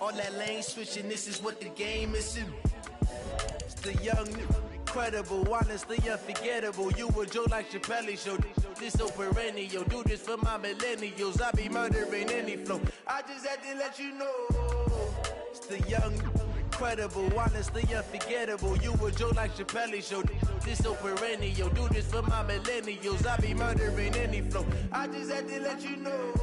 All that lane switching, this is what the game is. It's the young, incredible, honestly unforgettable. You a Joe like Chappelle show. This so perennial. Do this for my millennials. I be murdering any flow. I just had to let you know. It's the young, incredible, honestly unforgettable. You a Joe like Chappelle show. This so perennial. Do this for my millennials. I be murdering any flow. I just had to let you know.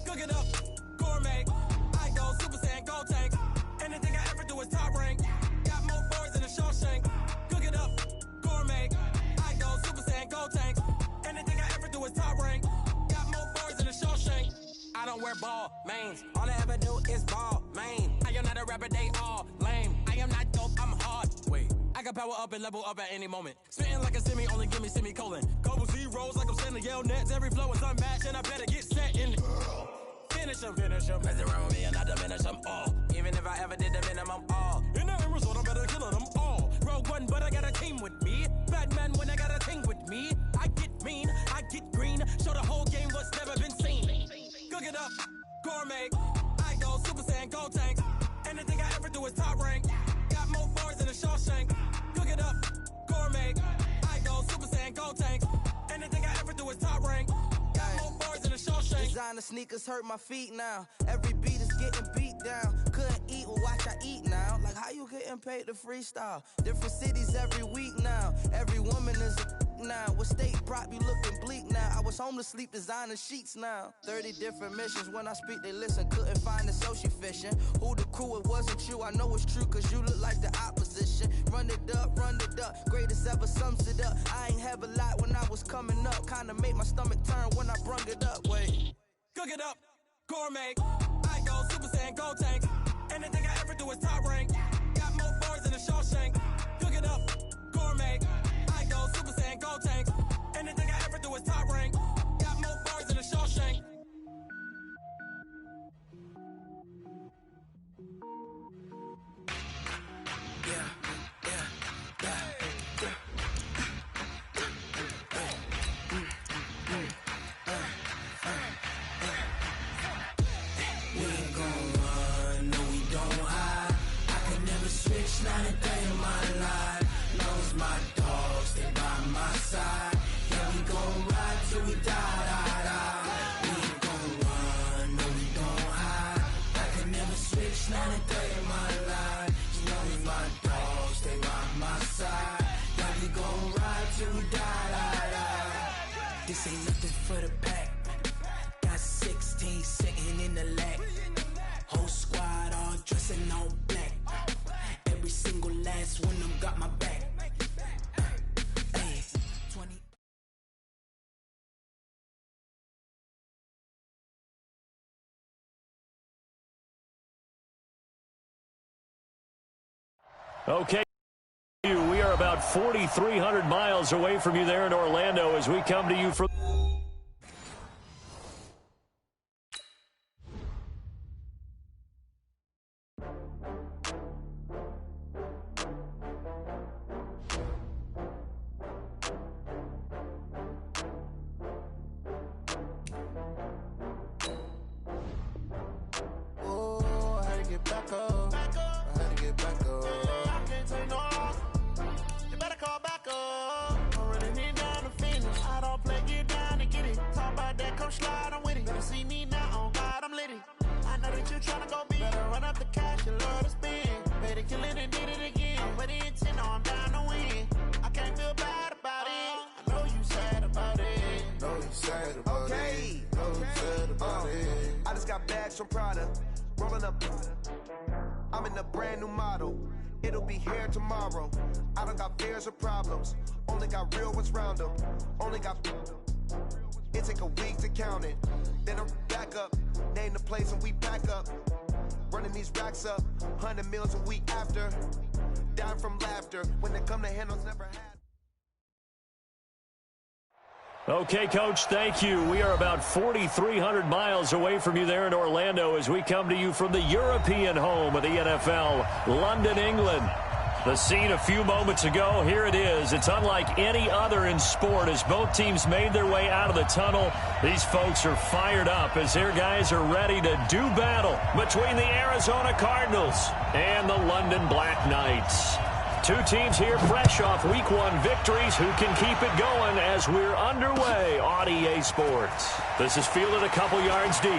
Cook it up, gourmet. I go Super Saiyan, gold tank. Anything I ever do is top rank. Got more boards than a Shawshank. Cook it up, gourmet. I go Super Saiyan, gold tank. Anything I ever do is top rank. Got more boards than a Shawshank. I don't wear ball mains. All I ever do is ball main. I am not a rapper, they all lame. I am not dope, I'm hard. Wait, I can power up and level up at any moment. Spitting like a semi, only give me semicolon. Couple zeros like I'm sending yell nets. Every flow is unmatched and I better get set in. Finish them, mess around with me and I diminish them all. Even if I ever did the minimum all. In the end result, I'm better killing them all. Rogue One, but I got a team with me. Batman when I got a thing with me. I get mean, I get green. Show the whole game what's never been seen. Cook it up, gourmet. I go Super Saiyan, gold tank. Anything I ever do is top rank. Got more bars than a Shawshank. Cook it up, gourmet. I go Super Saiyan, gold tank. Anything I ever do is top rank. Got more bars than a Shawshank. Designer sneakers hurt my feet now. Every beat is getting beat down. Couldn't eat, well watch I eat now. Like how you getting paid to freestyle? Different cities every week now. Every woman is a now. What state prop you looking bleak now? I was home to sleep, designer sheets now. 30 different missions. When I speak they listen. Couldn't find it, so she fishing. Who the crew, it wasn't you. I know it's true cause you look like the opposition. Run it up, greatest ever sums it up. I ain't have a lot when I was coming up. Kinda made my stomach turn when I brung it up. Wait. Cook it up, gourmet. I go Super Saiyan, gold tank. Anything I ever do is top rank. Got more bars than a Shawshank. Cook it up, gourmet. I go Super Saiyan, gold tank. Anything I ever do is top rank. Got more bars than a Shawshank. Not a day in my life. Knows my dogs, they by my side. Yeah, we gon' ride till we die. We ain't gon' run, no, we gon' hide. I can never switch, not a day in my life. Knows my dogs, they by my side. Yeah, we gon' ride till we die. This ain't nothing for the pack. Got 16 sitting in the lag. Whole squad all dressing all black. Every single last one of them got my back. Hey, 20. Okay, we are about 4,300 miles away from you there in Orlando as we come to you from... From Prada, rolling up. I'm in a brand new model. It'll be here tomorrow. I don't got fears or problems. Only got real ones round them. Only got... It take a week to count it. Then I'm back up. Name the place and we back up. Running these racks up. 100 meals a week after. Dying from laughter. When they come to handles never had. Okay, Coach, thank you. We are about 4,300 miles away from you there in Orlando as we come to you from the European home of the NFL, London, England. The scene a few moments ago, here it is. It's unlike any other in sport as both teams made their way out of the tunnel. These folks are fired up as their guys are ready to do battle between the Arizona Cardinals and the London Black Knights. Two teams here fresh off Week 1 victories who can keep it going as we're underway on EA Sports. This is fielded a couple yards deep.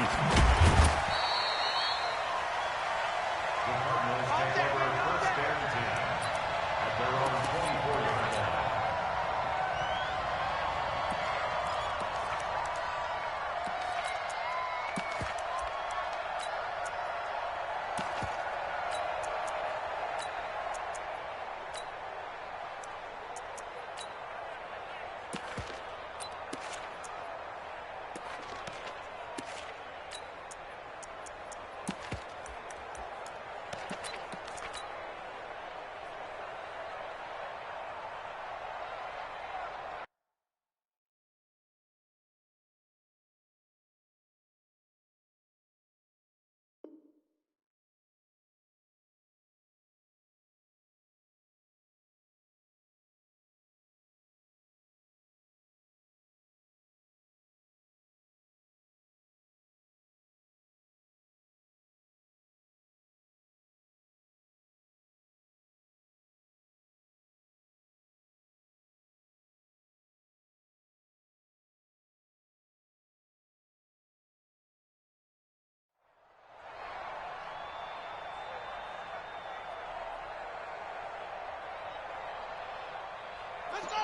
Let's go!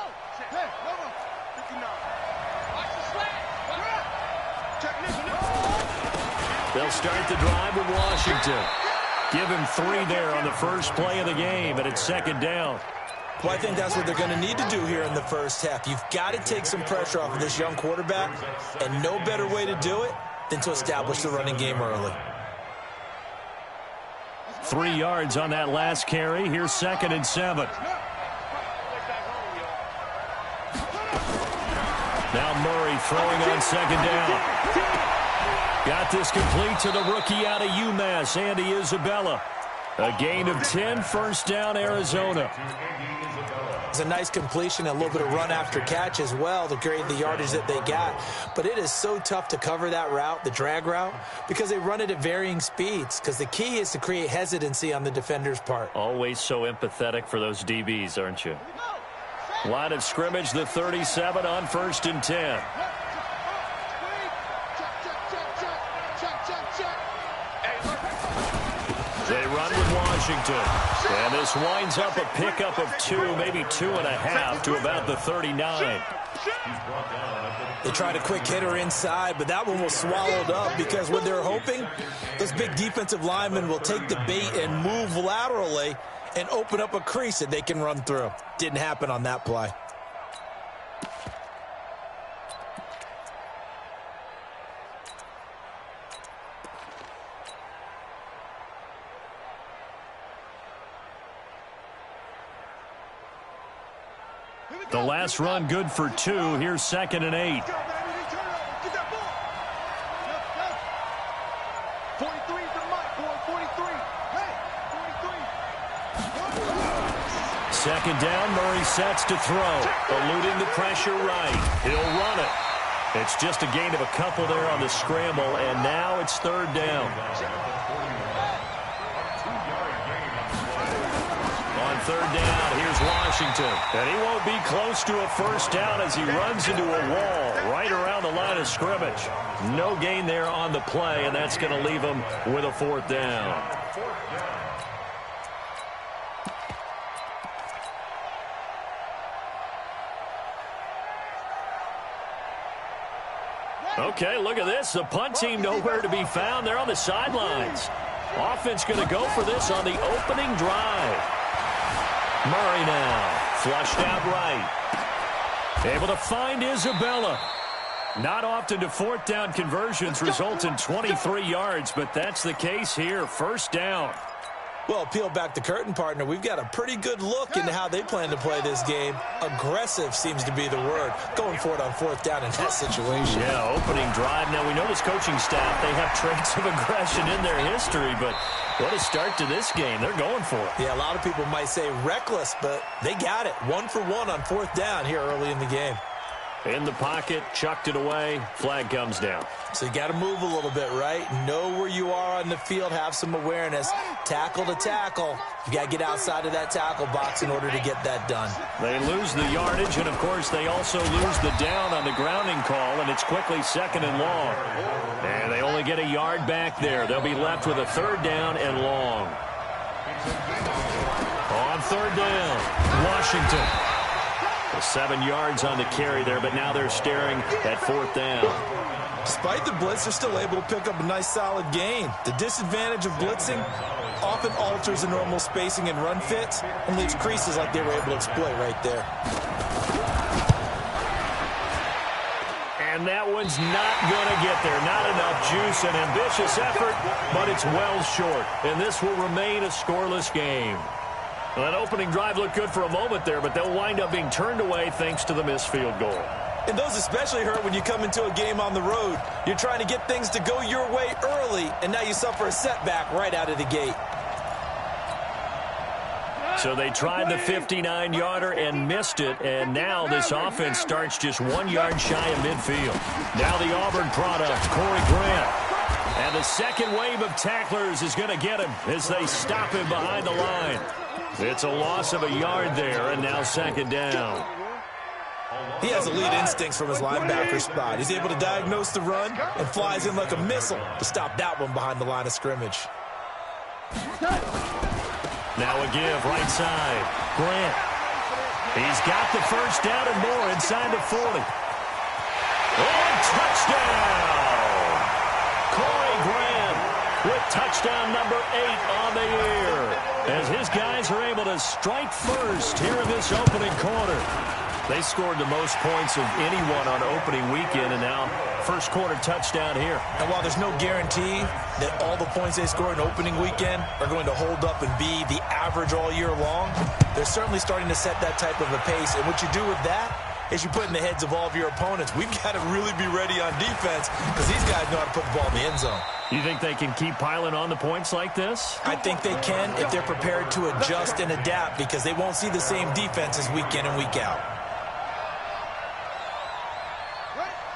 Hey, hold on. 59. Watch the slant. Technician. They'll start the drive with Washington. Give him 3 there on the first play of the game, and it's second down. Well, I think that's what they're going to need to do here in the first half. You've got to take some pressure off of this young quarterback, and no better way to do it than to establish the running game early. 3 yards on that last carry. Here's 2nd and 7. Now Murray throwing on second down. Got this complete to the rookie out of UMass, Andy Isabella. A gain of 10, first down, Arizona. It's a nice completion, a little bit of run after catch as well to create the yardage that they got. But it is so tough to cover that route, the drag route, because they run it at varying speeds. Because the key is to create hesitancy on the defender's part. Always so empathetic for those DBs, aren't you? Line of scrimmage, the 37 on 1st and 10. They run with Washington. And this winds up a pickup of 2, maybe 2.5 to about the 39. They tried a quick hitter inside, but that one was swallowed up because what they're hoping, those big defensive linemen will take the bait and move laterally and open up a crease that they can run through. Didn't happen on that play. The last run good for 2. Here's 2nd and 8. Second down, Murray sets to throw. Eluding the pressure right. He'll run it. It's just a gain of a couple there on the scramble, and now it's 3rd down. On 3rd down, here's Washington. And he won't be close to a first down as he runs into a wall right around the line of scrimmage. No gain there on the play, and that's going to leave him with a 4th down. Okay, look at this. The punt team nowhere to be found. They're on the sidelines. Offense going to go for this on the opening drive. Murray now. Flushed out right. Able to find Isabella. Not often do fourth down conversions result in 23 yards, but that's the case here. First down. Well, peel back the curtain, partner. We've got a pretty good look into how they plan to play this game. Aggressive seems to be the word. Going for it on fourth down in that situation. Yeah, opening drive. Now, we know this coaching staff, they have traits of aggression in their history, but what a start to this game. They're going for it. Yeah, a lot of people might say reckless, but they got it. 1 for 1 on fourth down here early in the game. In the pocket, chucked it away, flag comes down. So you got to move a little bit, right? Know where you are on the field, have some awareness. Tackle to tackle. You got to get outside of that tackle box in order to get that done. They lose the yardage, and of course they also lose the down on the grounding call, and it's quickly 2nd and long. And they only get a yard back there. They'll be left with a 3rd down and long. On 3rd down, Washington. 7 yards on the carry there, but now they're staring at 4th down. Despite the blitz, they're still able to pick up a nice solid gain. The disadvantage of blitzing often alters the normal spacing and run fits and leaves creases like they were able to exploit right there. And that one's not going to get there. Not enough juice. An ambitious effort, but it's well short. And this will remain a scoreless game. Well, that opening drive looked good for a moment there, but they'll wind up being turned away thanks to the missed field goal. And those especially hurt when you come into a game on the road. You're trying to get things to go your way early, and now you suffer a setback right out of the gate. So they tried the 59-yarder and missed it, and now this offense starts just 1 yard shy of midfield. Now the Auburn product, Corey Grant. And the second wave of tacklers is going to get him as they stop him behind the line. It's a loss of a yard there, and now 2nd down. He has elite instincts from his linebacker spot. He's able to diagnose the run and flies in like a missile to stop that one behind the line of scrimmage. Now a give, right side. Grant. He's got the first down and more inside the 40. And touchdown! Corey Grant with touchdown number 8 on the year, as his guys are able to strike first here in this opening quarter. They scored the most points of anyone on opening weekend, and now first quarter touchdown here. And while there's no guarantee that all the points they score in opening weekend are going to hold up and be the average all year long, they're certainly starting to set that type of a pace. And what you do with that is you put in the heads of all of your opponents, we've got to really be ready on defense because these guys know how to put the ball in the end zone. You think they can keep piling on the points like this? I think they can if they're prepared to adjust and adapt, because they won't see the same defenses week in and week out.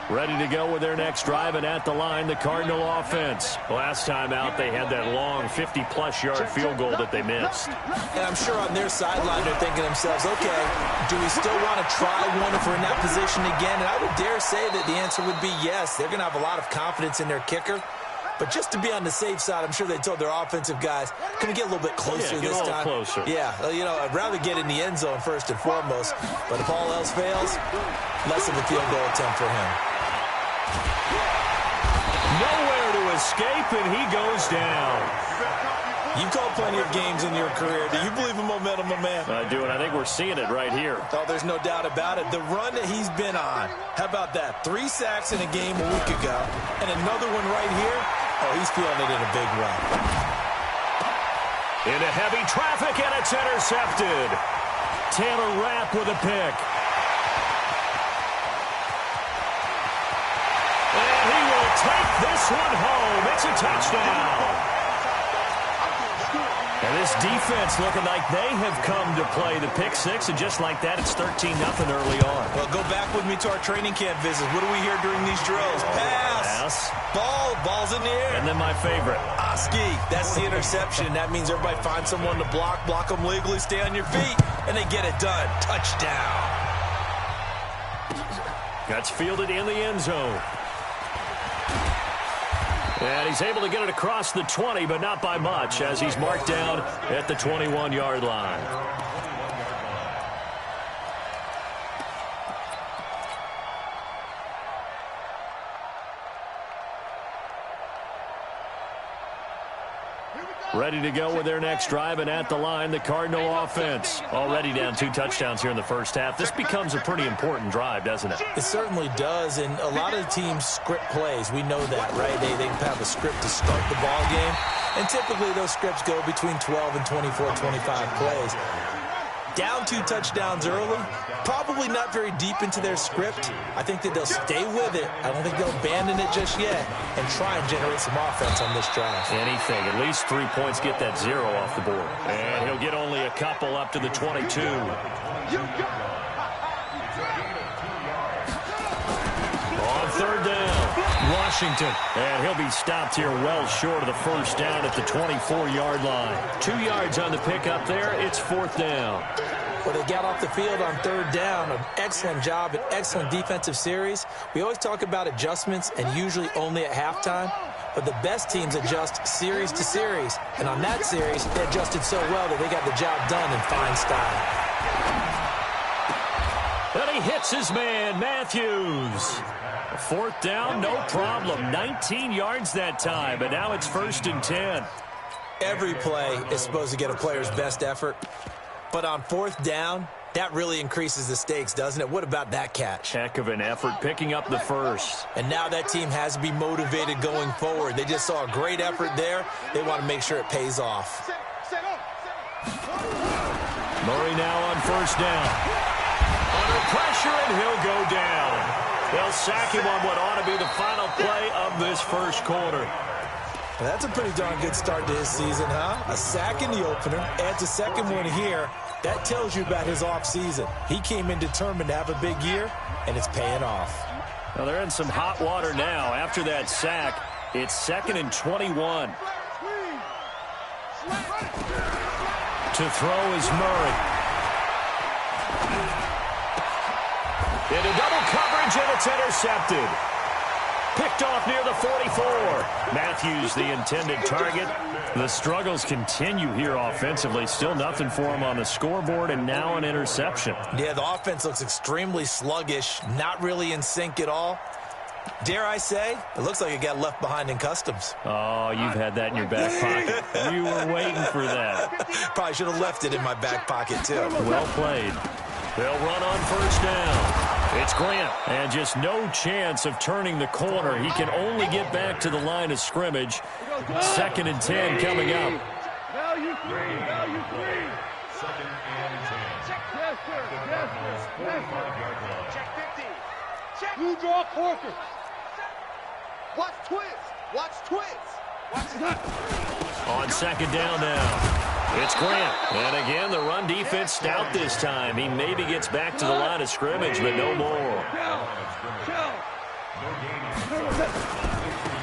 Ready to go with their next drive, and at the line, the Cardinal offense. Last time out, they had that long 50-plus yard field goal that they missed. And I'm sure on their sideline, they're thinking to themselves, okay, do we still want to try one if we're in that position again? And I would dare say that the answer would be yes. They're going to have a lot of confidence in their kicker. But just to be on the safe side, I'm sure they told their offensive guys, can we get a little bit closer this time? Closer. Yeah, you know, I'd rather get in the end zone first and foremost. But if all else fails, less of a field goal attempt for him. Nowhere to escape, and he goes down. You've called plenty of games in your career. Do you believe in momentum, my man? I do, and I think we're seeing it right here. Oh, there's no doubt about it. The run that he's been on, how about that? 3 sacks in a game a week ago, and another one right here. Oh, he's feeling it in a big run. Into heavy traffic, and it's intercepted. Taylor Rapp with a pick. And he will take this one home. It's a touchdown. And this defense looking like they have come to play the pick six, and just like that, it's 13-0 early on. Well, go back with me to our training camp visits. What do we hear during these drills? Pass. Ball's in the air. And then my favorite. Oski. That's the interception. That means everybody finds someone to block them legally, stay on your feet, and they get it done. Touchdown. That's fielded in the end zone. And he's able to get it across the 20, but not by much, as he's marked down at the 21-yard line. Ready to go with their next drive, and at the line, the Cardinal offense. Already down 2 touchdowns here in the first half. This becomes a pretty important drive, doesn't it? It certainly does, and a lot of the teams script plays. We know that, right? They have a script to start the ball game, and typically those scripts go between 12 and 24, 25 plays. Down 2 touchdowns early, probably not very deep into their script. I think that they'll stay with it. I don't think they'll abandon it just yet and try and generate some offense on this drive. Anything. At least 3 points, get that 0 off the board. And he'll get only a couple up to the 22. On third down, Washington. And he'll be stopped here well short of the first down at the 24-yard line. 2 yards on the pickup there. It's 4th down. Well, they got off the field on third down. An excellent job, an excellent defensive series. We always talk about adjustments and usually only at halftime. But the best teams adjust series to series. And on that series, they adjusted so well that they got the job done in fine style. And he hits his man, Matthews. 4th down, no problem. 19 yards that time, but now it's 1st and 10. Every play is supposed to get a player's best effort. But on 4th down, that really increases the stakes, doesn't it? What about that catch? Heck of an effort, picking up the first. And now that team has to be motivated going forward. They just saw a great effort there. They want to make sure it pays off. Murray now on 1st down. Under pressure, and he'll go down. They'll sack him on what ought to be the final play of this first quarter. Well, that's a pretty darn good start to his season, huh? A sack in the opener, adds a second one here. That tells you about his offseason. He came in determined to have a big year, and it's paying off. Well, they're in some hot water now. After that sack, it's 2nd and 21. To throw is Murray. Into double coverage, and it's intercepted. Picked off near the 44. Matthews, the intended target. The struggles continue here offensively. Still nothing for him on the scoreboard, and now an interception. Yeah, the offense looks extremely sluggish, not really in sync at all. Dare I say, it looks like it got left behind in customs. Oh, you've had that in your back pocket. You were waiting for that. Probably should have left it in my back pocket, too. Well played. They'll run on 1st down. It's Grant, and just no chance of turning the corner. He can only get back to the line of scrimmage. 2nd and 10 coming up. Value 3. 2nd and 10. Check. Yes, sir. Check 50. Check. You draw Corker. Watch twist. On 2nd down now. It's Grant. And again, the run defense stout this time. He maybe gets back to the line of scrimmage, but no more.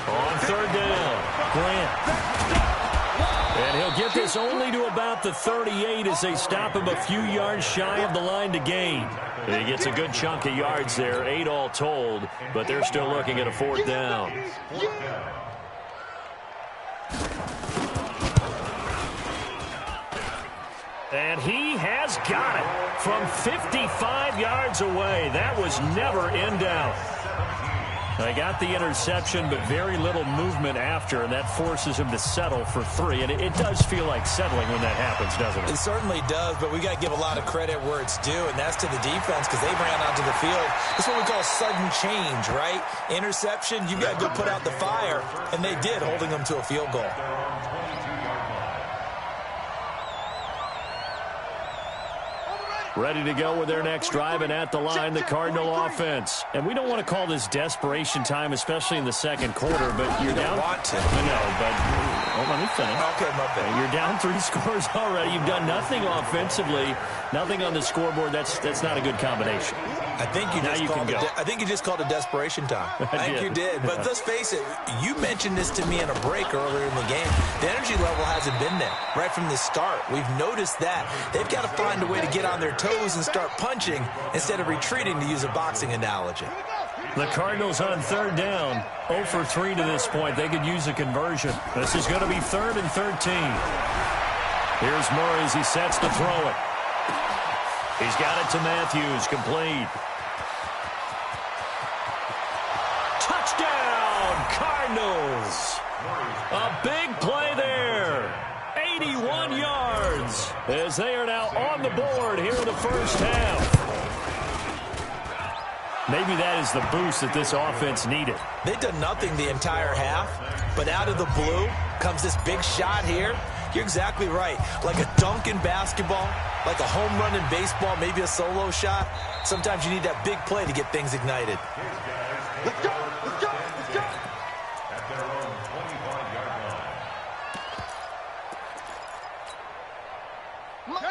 On 3rd down, Grant. And he'll get this only to about the 38 as they stop him a few yards shy of the line to gain. He gets a good chunk of yards there, 8 all told, but they're still looking at a 4th down. And he has got it from 55 yards away. That was never in doubt. They got the interception, but very little movement after, and that forces him to settle for 3. And it does feel like settling when that happens, doesn't it? It certainly does, but we got to give a lot of credit where it's due, and that's to the defense because they ran onto the field. That's what we call sudden change, right? Interception, you got to go put out the fire, and they did, holding them to a field goal. Ready to go with their next drive, and at the line, the Cardinal offense. And we don't want to call this desperation time, especially in the second quarter, but you're down. Want to. No, but let me finish. Okay, my bad. You're down 3 scores already. You've done nothing offensively, nothing on the scoreboard. That's not a good combination. I think you just called it desperation time. I think you did. But let's face it, you mentioned this to me in a break earlier in the game. The energy level hasn't been there right from the start. We've noticed that. They've got to find a way to get on their toes and start punching instead of retreating, to use a boxing analogy. The Cardinals on 3rd down, 0 for 3 to this point. They could use a conversion. This is going to be 3rd and 13. Here's Murray as he sets to throw it. He's got it to Matthews, complete. Touchdown, Cardinals. A big play there. Thizz, as they are now on the board here in the first half. Maybe that is the boost that this offense needed. They've done nothing the entire half, but out of the blue comes this big shot here. You're exactly right. Like a dunk in basketball, like a home run in baseball, maybe a solo shot. Sometimes you need that big play to get things ignited. Let's go, let's go, let's go. At their own 25-yard line.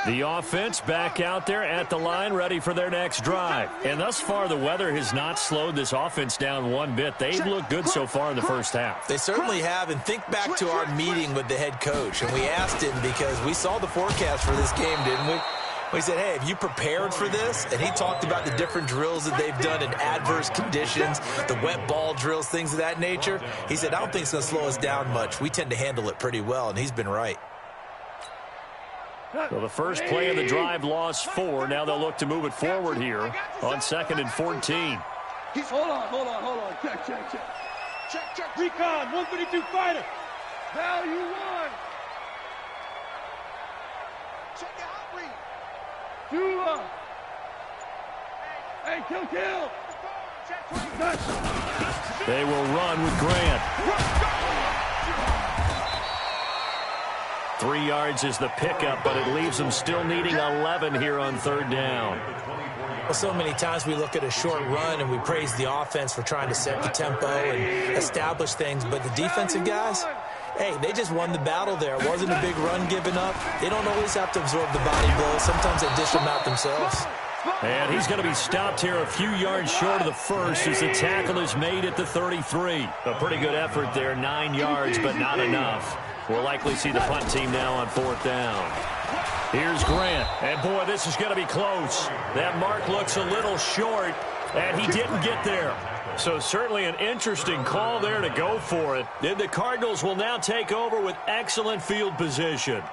The offense back out there at the line, ready for their next drive. And thus far, the weather has not slowed this offense down one bit. They've looked good so far in the first half. They certainly have, and think back to our meeting with the head coach. And we asked him because we saw the forecast for this game, didn't we? We said, hey, have you prepared for this? And he talked about the different drills that they've done in adverse conditions, the wet ball drills, things of that nature. He said, I don't think it's going to slow us down much. We tend to handle it pretty well, and he's been right. So the first play of the drive lost 4. Now they'll look to move it forward here on 2nd and 14. Hold on. Check. Recon, 132 fighter. Value 1. Check your hot read. Dula. Hey, kill. They will run with Grant. 3 yards is the pickup, but it leaves them still needing 11 here on 3rd down. Well, so many times we look at a short run and we praise the offense for trying to set the tempo and establish things, but the defensive guys, hey, they just won the battle there. It wasn't a big run given up. They don't always have to absorb the body blows. Sometimes they dish them out themselves. And he's going to be stopped here a few yards short of the first as the tackle is made at the 33. A pretty good effort there, 9 yards, but not enough. We'll likely see the punt team now on 4th down. Here's Grant. And, boy, this is going to be close. That mark looks a little short, and he didn't get there. So certainly an interesting call there to go for it. Then the Cardinals will now take over with excellent field position.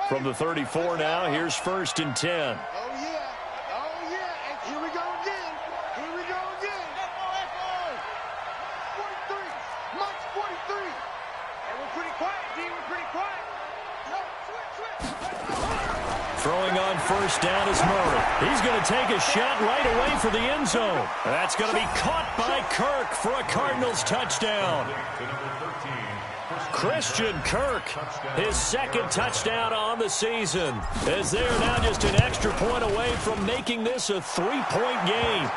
From the 34 now, here's 1st and 10. Oh, yeah. And here we go again. 43. Mike's 43. And we're pretty quiet, D. We're pretty quiet. No, switch. Throwing on 1st down is Murray. He's going to take a shot right away for the end zone. That's going to be caught by Kirk for a Cardinals touchdown. Christian Kirk, his 2nd touchdown on the season, as they are now just an extra point away from making this a 3-point game.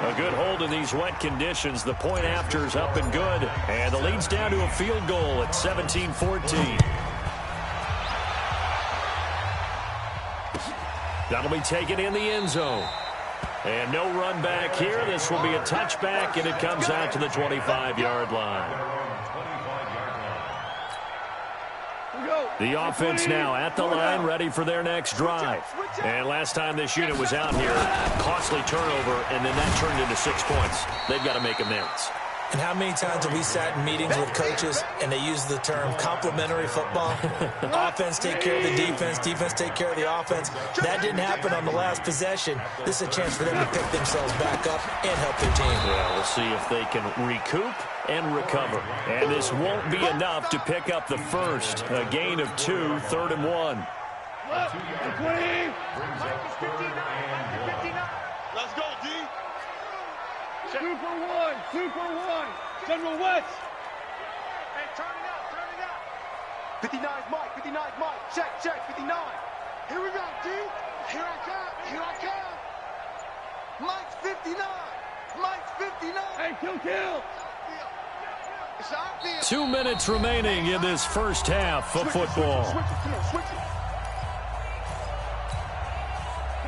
A good hold in these wet conditions. The point after is up and good, and the lead's down to a field goal at 17-14. That'll be taken in the end zone. And no run back here. This will be a touchback, and it comes out to the 25-yard line. The offense now at the line, ready for their next drive. And last time this unit was out here, costly turnover, and then that turned into 6 points. They've got to make amends. And how many times have we sat in meetings with coaches and they use the term complementary football? Offense take care of the defense, defense take care of the offense. That didn't happen on the last possession. This is a chance for them to pick themselves back up and help their team. Well, we'll see if they can recoup and recover. And this won't be enough to pick up the first. A gain of 2, 3rd and 1. Let's go, D. Super one. General West. Hey, turn it out. 59's Mike. Check, 59. Here we go, D. Here I come. Mike's 59. Hey, kill. 2 minutes remaining in this first half of football. Switch it.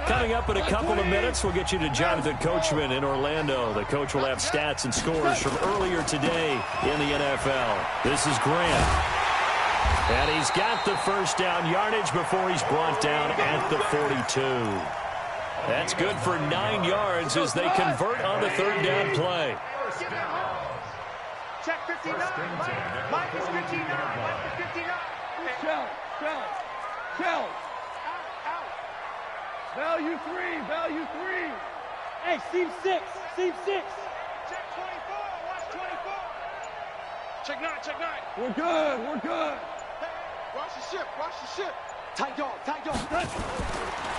Coming up in a couple of minutes, we'll get you to Jonathan Coachman in Orlando. The coach will have stats and scores from earlier today in the NFL. This is Grant. And he's got the first down yardage before he's brought down at the 42. That's good for 9 yards as they convert on the 3rd down play. Check 59. Mike is 59. Shell. Value 3. Hey, seam 6. Check 24. Watch 24. Check 9. We're good. Watch the ship. Watch the ship. Tight dog. Tight dog.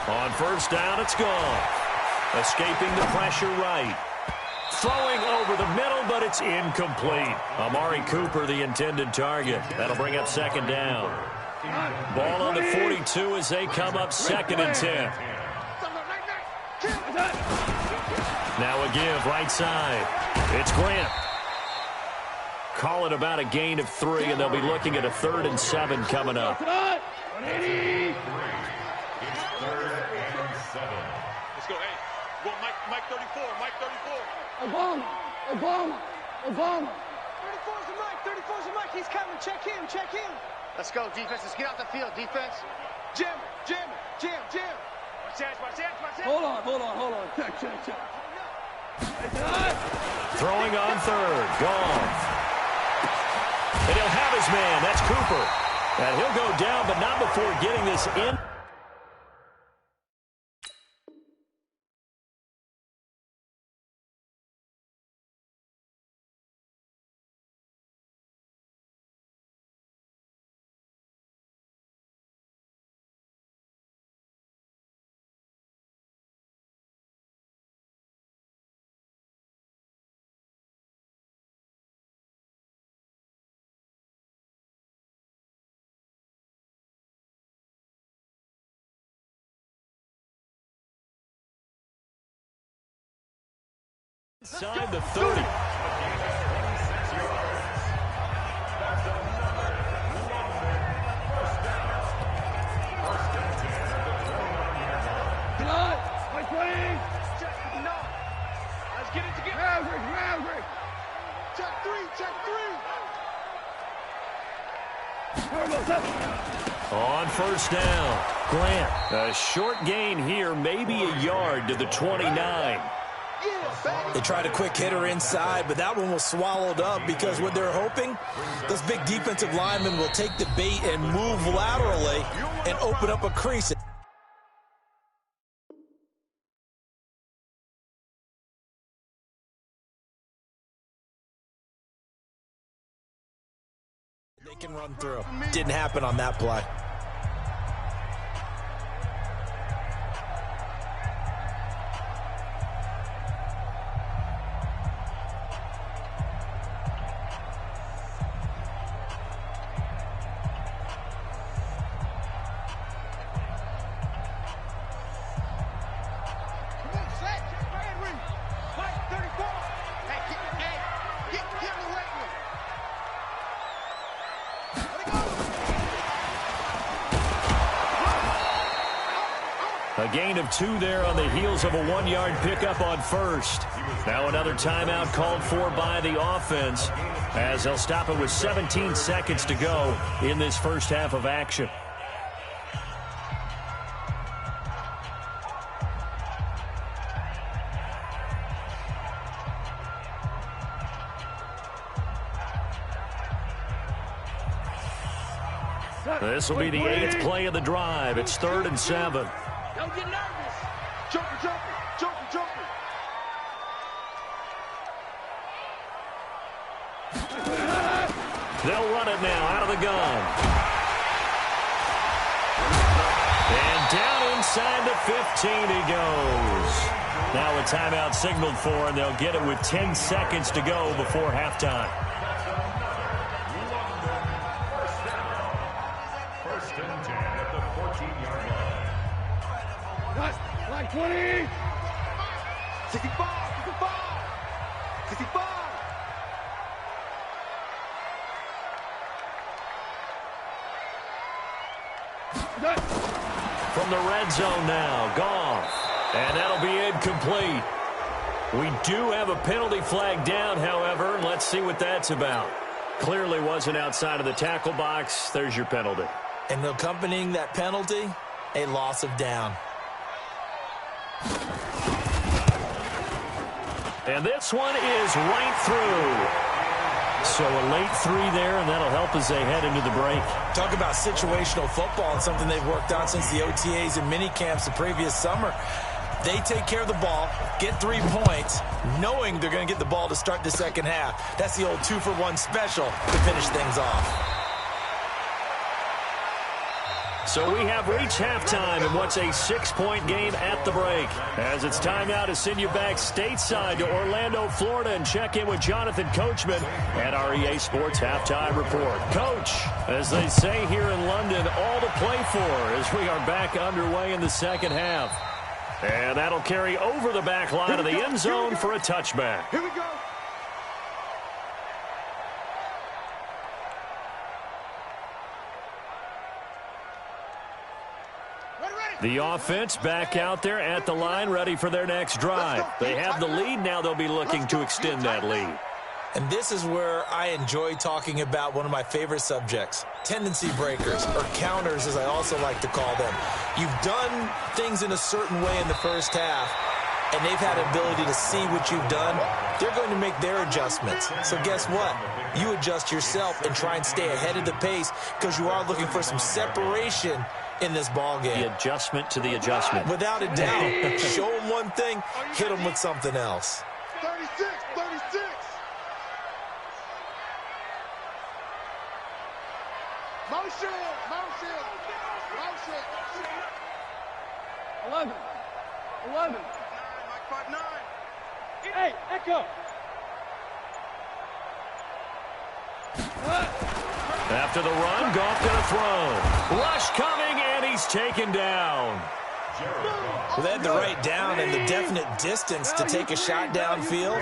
On first down, it's gone. Escaping the pressure right. Throwing over the middle, but it's incomplete. Amari Cooper, the intended target. That'll bring up second down. Ball on the 42 as they come up 2nd and 10. Now a give, right side. It's Grant. Call it about a gain of 3, and they'll be looking at a 3rd and 7 coming up. Let's go, hey. Go Mike 34, Mike 34. Obama. 34's a Mike. He's coming. Check him. Let's go, defense. Let's get out the field, defense. Jam. Watch that. Hold on. Check. Throwing on 3rd. Gone. And he'll have his man. That's Cooper. And he'll go down, but not before getting this in. Inside the 30. Let's get it together. Maverick. Check three. On first down, Grant. A short gain here, maybe a yard to the 29. They tried a quick hitter inside, but that one was swallowed up because what they're hoping, those big defensive linemen will take the bait and move laterally and open up a crease. They can run through. Didn't happen on that play. A gain of 2 there on the heels of a 1-yard pickup on first. Now another timeout called for by the offense as they'll stop it with 17 seconds to go in this first half of action. This will be the 8th play of the drive. It's 3rd and 7. Don't get nervous. Jumper. They'll run it now out of the gun. And down inside the 15 he goes. Now a timeout signaled for, and they'll get it with 10 seconds to go before halftime. First and 10 at the 14-yard line. Like 20. 65. From the red zone now, Goff. And that'll be incomplete. We do have a penalty flag down, however. Let's see what that's about. Clearly wasn't outside of the tackle box. There's your penalty. And accompanying that penalty, a loss of down. And this one is right through. So a late 3 there, and that'll help as they head into the break. Talk about situational football and something they've worked on since the OTAs and mini camps the previous summer. They take care of the ball, get 3 points, knowing they're going to get the ball to start the second half. That's the old 2-for-1 special to finish things off. So we have reached halftime in what's a 6-point game at the break. As it's time now to send you back stateside to Orlando, Florida, and check in with Jonathan Coachman at our EA Sports Halftime Report. Coach, as they say here in London, all to play for as we are back underway in the second half. And that'll carry over the back line of the end zone for a touchback. Here we go. The offense back out there at the line, ready for their next drive. They have the lead. Now they'll be looking to extend that lead. And this is where I enjoy talking about one of my favorite subjects, tendency breakers, or counters as I also like to call them. You've done things in a certain way in the first half, and they've had the ability to see what you've done. They're going to make their adjustments. So guess what? You adjust yourself and try and stay ahead of the pace because you are looking for some separation in this ball game. The adjustment to the adjustment. Without a doubt. Show them one thing, hit them with something else. 36, 36. Motion, motion, motion. 11. 11. Mike 5-9. Hey, Echo. After the run, Goff gonna throw. Rush coming, and he's taken down. Well, they had the right down and the definite distance to take a shot downfield,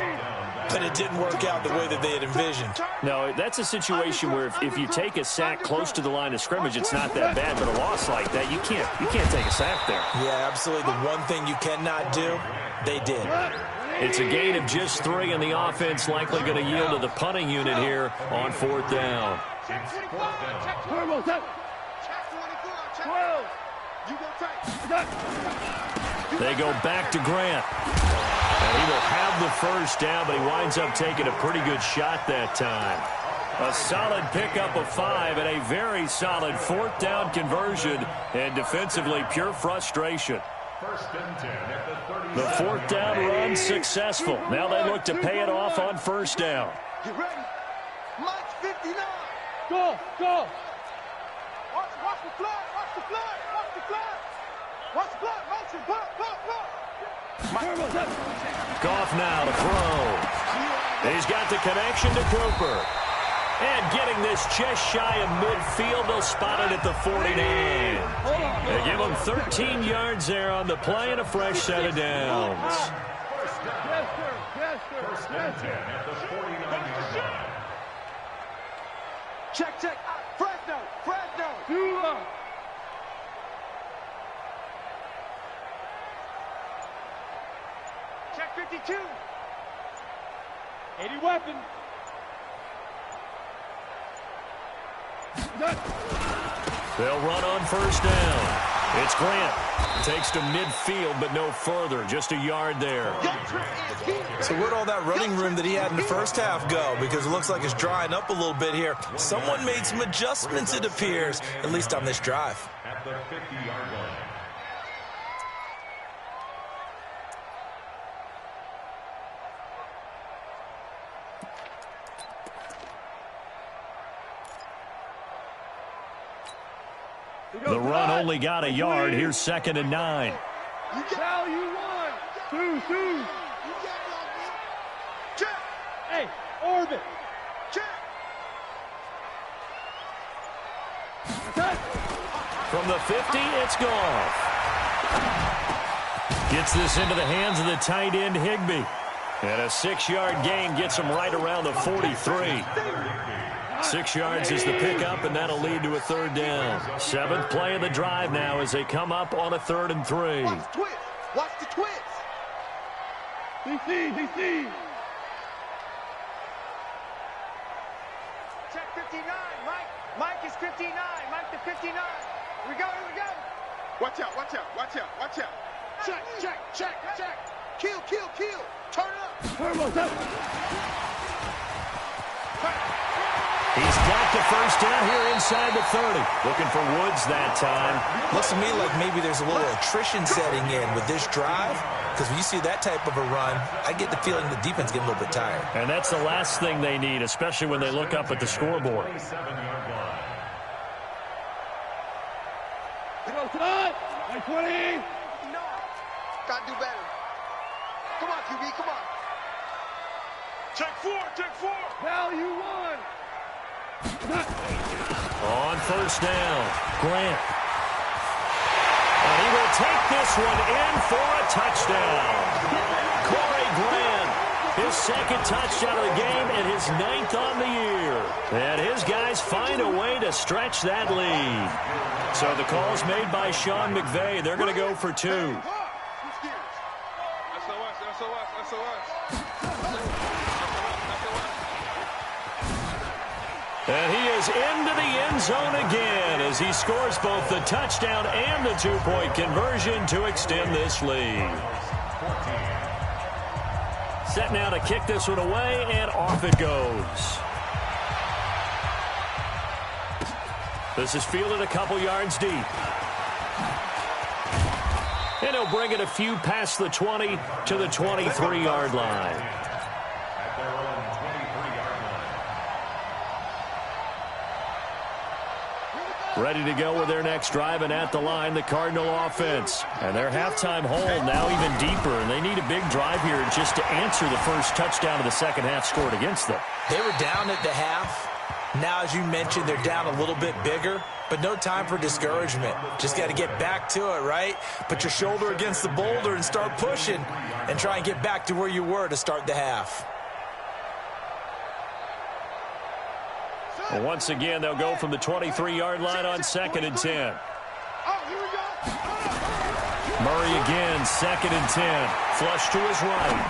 but it didn't work out the way that they had envisioned. No, that's a situation where if you take a sack close to the line of scrimmage, it's not that bad, but a loss like that, you can't take a sack there. Yeah, absolutely. The one thing you cannot do, they did. It's a gain of just 3, and the offense likely going to yield to the punting unit here on 4th down. Turbo, set. 12. They go back to Grant. And he will have the first down, but he winds up taking a pretty good shot that time. A solid pickup of 5 and a very solid 4th down conversion, and defensively pure frustration. The 4th down run successful. Now they look to pay it off on 1st down. Get ready. Mike 59. Go, go. Watch the flood. Watch the flood. Watch the flood. Watch the flood. Motion. Block. Turbo, set. Goff now to throw. He's got the connection to Cooper. And getting this just shy of midfield, they'll spot it at the 49. They give him 13 yards there on the play and a fresh set of downs. Yes, sir. Check. Fresno. Check 52. 80 weapon. They'll run on 1st down. It's Grant. Takes to midfield, but no further. Just a yard there. So where'd all that running room that he had in the first half go? Because it looks like it's drying up a little bit here. Someone made some adjustments, it appears, at least on this drive. At the 50-yard line. The run only got a yard. Here's 2nd and 9. Sal, you won. Two. Check. Hey, orbit. Check. From the 50, it's Goff. Gets this into the hands of the tight end, Higbee. And a 6-yard gain gets him right around the 43. 6 yards is the pickup, and that'll lead to a 3rd down. 7th play of the drive now as they come up on a 3rd and 3. Watch the twist. DC. Check 59. Mike is 59. Mike to 59. Here we go. Watch out. Check. Kill. Turn up. Turbo, set. He's got the 1st down here inside the 30. Looking for Woods that time. Looks to me like maybe there's a little attrition setting in with this drive, because when you see that type of a run, I get the feeling the defense getting a little bit tired. And that's the last thing they need, especially when they look up at the scoreboard. Go side. 20. No. Gotta do better. Come on, QB, come on. Check four. Cal, you won. On first down, Grant. And he will take this one in for a touchdown. Corey Grant, his second touchdown of the game and his 9th on the year. And his guys find a way to stretch that lead. So the call's made by Sean McVay. They're going to go for 2. And he is into the end zone again as he scores both the touchdown and the 2-point conversion to extend this lead. Set now to kick this one away, and off it goes. This is fielded a couple yards deep. And he'll bring it a few past the 20 to the 23-yard line. Ready to go with their next drive, and at the line, the Cardinal offense. And their halftime hole now even deeper, and they need a big drive here just to answer the first touchdown of the second half scored against them. They were down at the half. Now, as you mentioned, they're down a little bit bigger, but no time for discouragement. Just got to get back to it, right? Put your shoulder against the boulder and start pushing and try and get back to where you were to start the half. Well, once again, they'll go from the 23-yard line on 2nd and 10. Murray again, 2nd and 10. Flush to his right.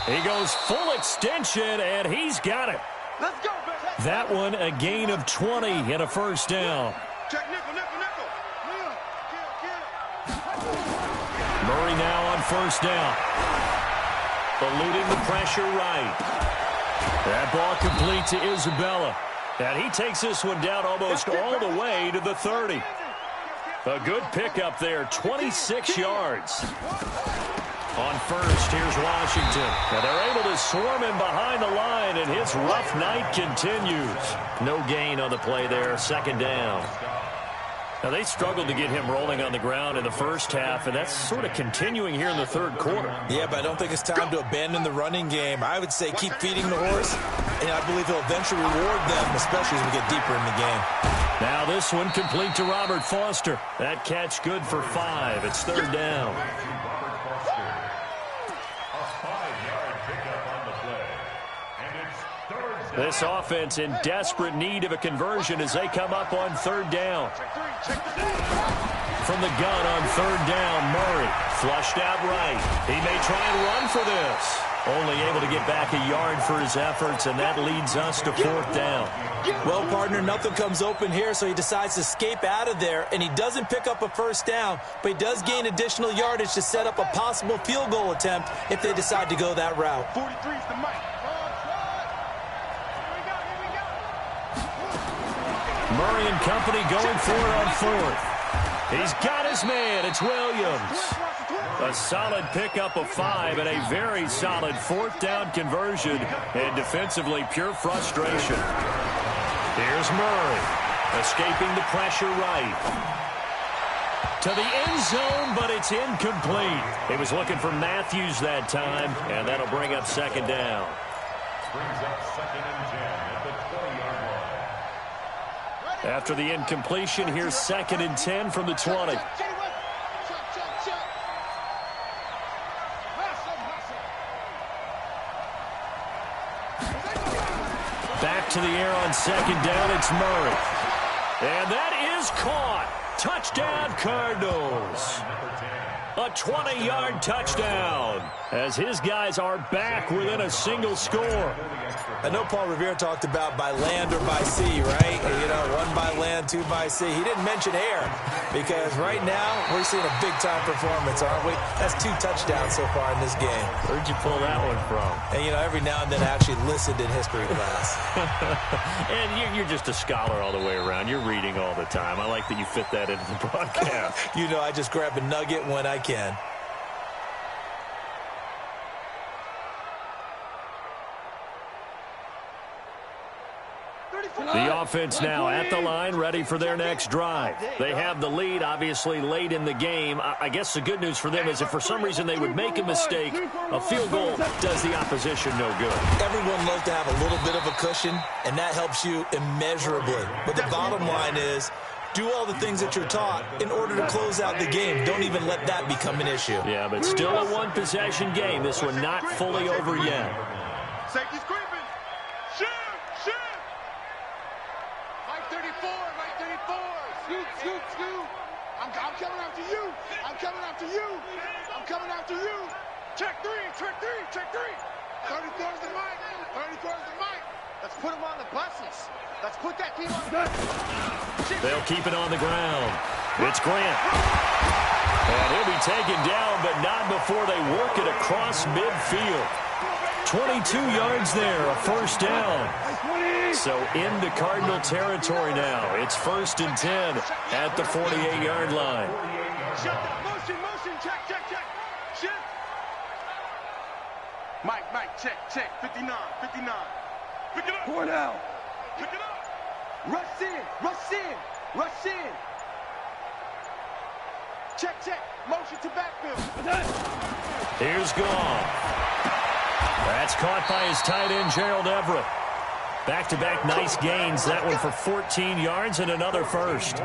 He goes full extension, and he's got it. Let's go, baby. That one a gain of 20 and a first down. Check nickel. Murray now on first down. Eluding the pressure right. That ball complete to Isabella. And he takes this one down almost all the way to the 30. A good pickup there, 26 yards. On first, here's Washington. And they're able to swarm him behind the line, and his rough night continues. No gain on the play there, 2nd down. Now, they struggled to get him rolling on the ground in the first half, and that's sort of continuing here in the 3rd quarter. Yeah, but I don't think it's time to abandon the running game. I would say keep feeding the horse, and I believe he'll eventually reward them, especially as we get deeper in the game. Now this one complete to Robert Foster. That catch good for 5. It's 3rd down. This offense in desperate need of a conversion as they come up on 3rd down. From the gun on 3rd down, Murray flushed out right. He may try and run for this. Only able to get back a yard for his efforts, and that leads us to 4th down. Well, partner, nothing comes open here, so he decides to escape out of there, and he doesn't pick up a first down, but he does gain additional yardage to set up a possible field goal attempt if they decide to go that route. 43's the mic. Murray and company going for it on 4th. He's got his man. It's Williams. A solid pickup of 5 and a very solid 4th down conversion, and defensively pure frustration. Here's Murray, escaping the pressure right. To the end zone, but it's incomplete. He was looking for Matthews that time, and that'll bring up 2nd down. Brings up 2nd and 10 at the 20-yard line. After the incompletion, here's 2nd and 10 from the 20. Back to the air on 2nd down, it's Murray. And that is caught. Touchdown, Cardinals. A 20-yard touchdown as his guys are back within a single score. I know Paul Revere talked about by land or by sea, right? You know, 1 by land, 2 by sea. He didn't mention air because right now we're seeing a big-time performance, aren't we? That's 2 touchdowns so far in this game. Where'd you pull that one from? And, you know, every now and then I actually listened in history class. And you're just a scholar all the way around. You're reading all the time. I like that you fit that into the broadcast. You know, I just grab a nugget when I can. The offense now at the line, ready for their next drive. They have the lead, obviously, late in the game. I guess the good news for them is if for some reason they would make a mistake, a field goal does the opposition no good. Everyone loves to have a little bit of a cushion, and that helps you immeasurably. But the bottom line is, do all the things that you're taught in order to close out the game. Don't even let that become an issue. Yeah, but still a one-possession game. This one not fully over yet. Safety's creeping. Shoot! Shoot! Mike 34, Mike 34. Scoot, scoot, scoot. I'm coming after you. I'm coming after you. I'm coming after you. Check three, check three, check three. 34 is the Mike. 34 is the Mike. Let's put them on the buses. Let's put that team on the bus. They'll keep it on the ground. It's Grant. And he'll be taken down, but not before they work it across midfield. 22 yards there, a first down. So into Cardinal territory now. It's 1st and 10 at the 48-yard line. Shut down. Motion, motion. Check, check, check. Shift. Mike, check, check. 59, 59. Pick it up. Cornell. Pick it up. Rush in, rush in, rush in. Check, check. Motion to backfield. Here's Goff. That's caught by his tight end, Gerald Everett. Back-to-back nice gains. That one for 14 yards and another first.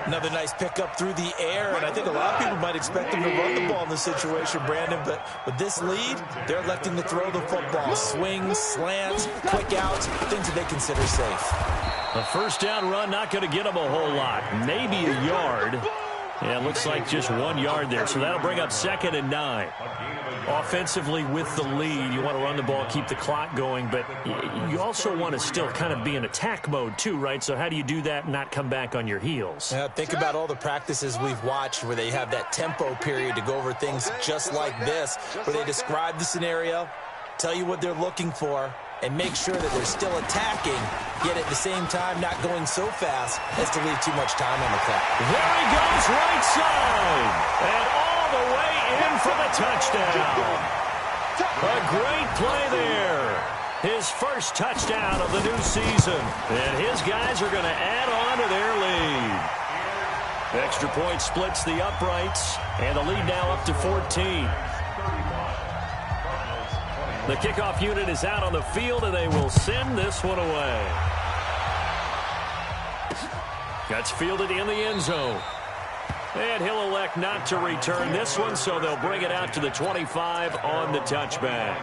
Another nice pickup through the air, and I think a lot of people might expect them to run the ball in this situation, Brandon, but with this lead, they're electing to throw the football. Swings, slants, quick outs, things that they consider safe. A first down run, not going to get them a whole lot. Maybe a yard. Yeah, it looks like just 1 yard there, so that'll bring up 2nd and 9. Offensively with the lead, you want to run the ball, keep the clock going, but you also want to still kind of be in attack mode too, right? So how do you do that and not come back on your heels? Yeah, think about all the practices we've watched where they have that tempo period to go over things just like this, where they describe the scenario, tell you what they're looking for, and make sure that they're still attacking, yet at the same time not going so fast as to leave too much time on the clock. There he goes, right side, and all the way in for the touchdown. A great play there. His first touchdown of the new season, and his guys are going to add on to their lead. Extra point splits the uprights, and the lead now up to 14. The kickoff unit is out on the field, and they will send this one away. That's fielded in the end zone. And he'll elect not to return this one, so they'll bring it out to the 25 on the touchback.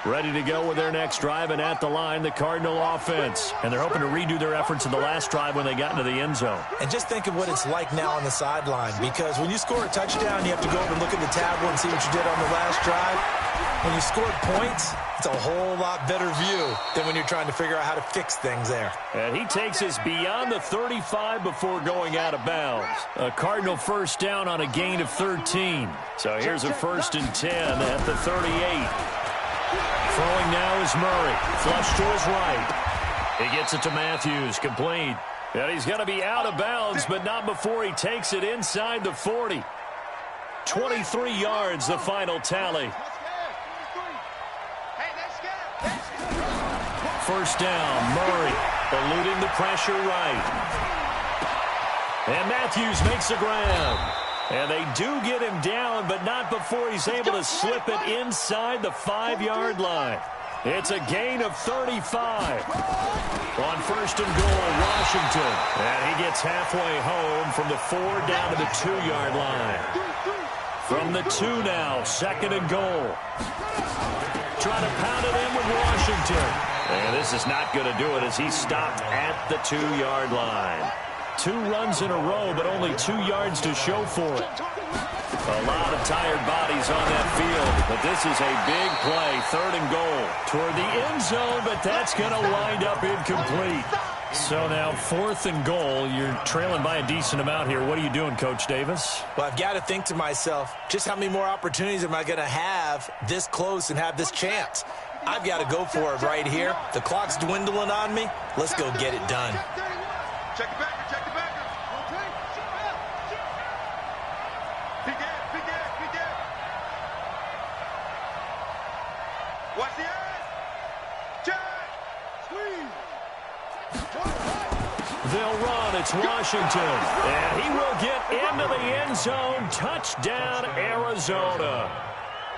Ready to go with their next drive, and at the line, the Cardinal offense. And they're hoping to redo their efforts in the last drive when they got into the end zone. And just think of what it's like now on the sideline, because when you score a touchdown, you have to go over and look at the tablet and see what you did on the last drive. When you scored points, it's a whole lot better view than when you're trying to figure out how to fix things there. And he takes us beyond the 35 before going out of bounds. A Cardinal first down on a gain of 13. So here's a 1st and 10 at the 38. Throwing now is Murray. Flush to his right. He gets it to Matthews. Complete. And he's going to be out of bounds, but not before he takes it inside the 40. 23 yards, the final tally. First down, Murray eluding the pressure right. And Matthews makes the ground. And they do get him down, but not before he's able to slip it inside the 5-yard line. It's a gain of 35. On 1st and goal, Washington. And he gets halfway home from the 4 down to the 2-yard line. From the 2 now, 2nd and goal. Trying to pound it in with Washington. And this is not going to do it as he's stopped at the 2-yard line. 2 runs in a row, but only 2 yards to show for it. A lot of tired bodies on that field, but this is a big play, 3rd and goal. Toward the end zone, but that's going to wind up incomplete. So now 4th and goal. You're trailing by a decent amount here. What are you doing, Coach Davis? Well, I've got to think to myself, just how many more opportunities am I going to have this close and have this chance? I've got to go for it right here. The clock's dwindling on me. Let's go get it done. Check it back. Check it back. Peek in. Watch the eyes. Check. Squeeze. They'll run. It's Washington. And he will get into the end zone. Touchdown, Arizona.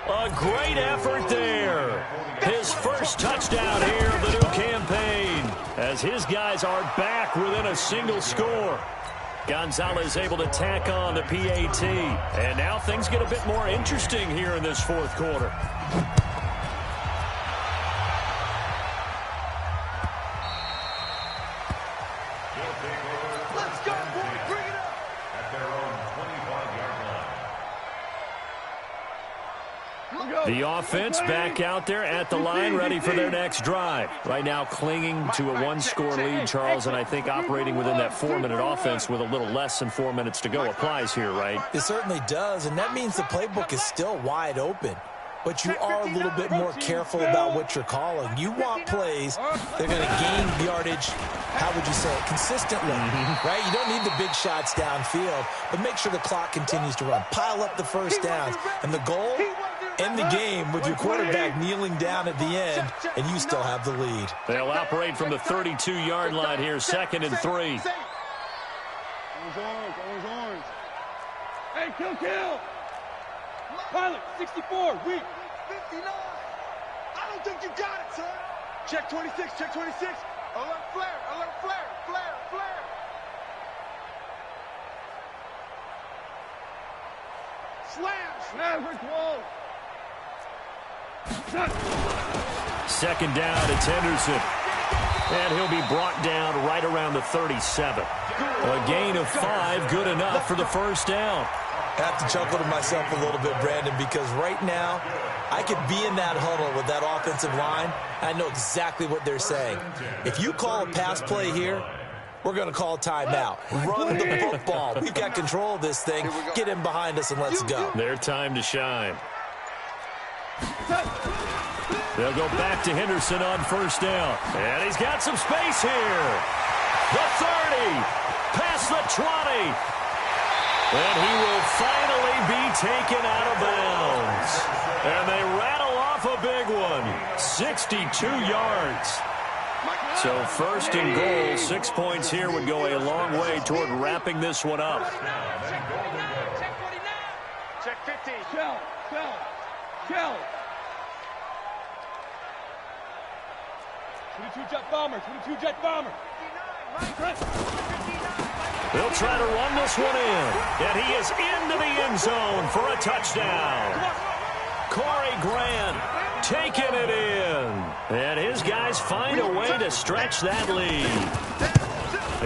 A great effort there. His first touchdown here of the new campaign, as his guys are back within a single score. Gonzalez able to tack on the PAT. And now things get a bit more interesting here in this fourth quarter. Let's go, boy. Bring it up. At their own 25-yard line. The offense back out there at the line, ready for their next drive. Right now clinging to a one-score lead, Charles, and I think operating within that 4-minute offense with a little less than 4 minutes to go applies here, right? It certainly does, and that means the playbook is still wide open. But you are a little bit more careful about what you're calling. You want plays that are going to gain yardage, how would you say it, consistently, right? You don't need the big shots downfield, but make sure the clock continues to run. Pile up the first downs, and the goal, end the game with your quarterback kneeling down at the end, and you still have the lead. They'll operate from the 32-yard line here, 2nd and 3. Orange. Hey, kill. Pilot, 64, weak. 59. I don't think you got it, son. Check 26. Alert flare. Slam, brick wall. Second down, it's Henderson. And he'll be brought down right around the 37. A gain of 5, good enough for the first down. I have to chuckle to myself a little bit, Brandon, because right now I could be in that huddle with that offensive line. I know exactly what they're saying. If you call a pass play here, we're going to call timeout. Run the football. We've got control of this thing. Get in behind us and let's go. Their time to shine. They'll go back to Henderson on first down. And he's got some space here. The 30. Past the 20. And he will finally be taken out of bounds. And they rattle off a big one. 62 yards. So first and goal, 6 points here would go a long way toward wrapping this one up. Check 50. Shell. 22 jet bomber. They'll try to run this one in. And he is into the end zone for a touchdown. Corey Grant taking it in. And his guys find a way to stretch that lead.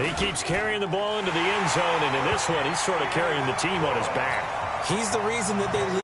He keeps carrying the ball into the end zone. And in this one, he's sort of carrying the team on his back. He's the reason that they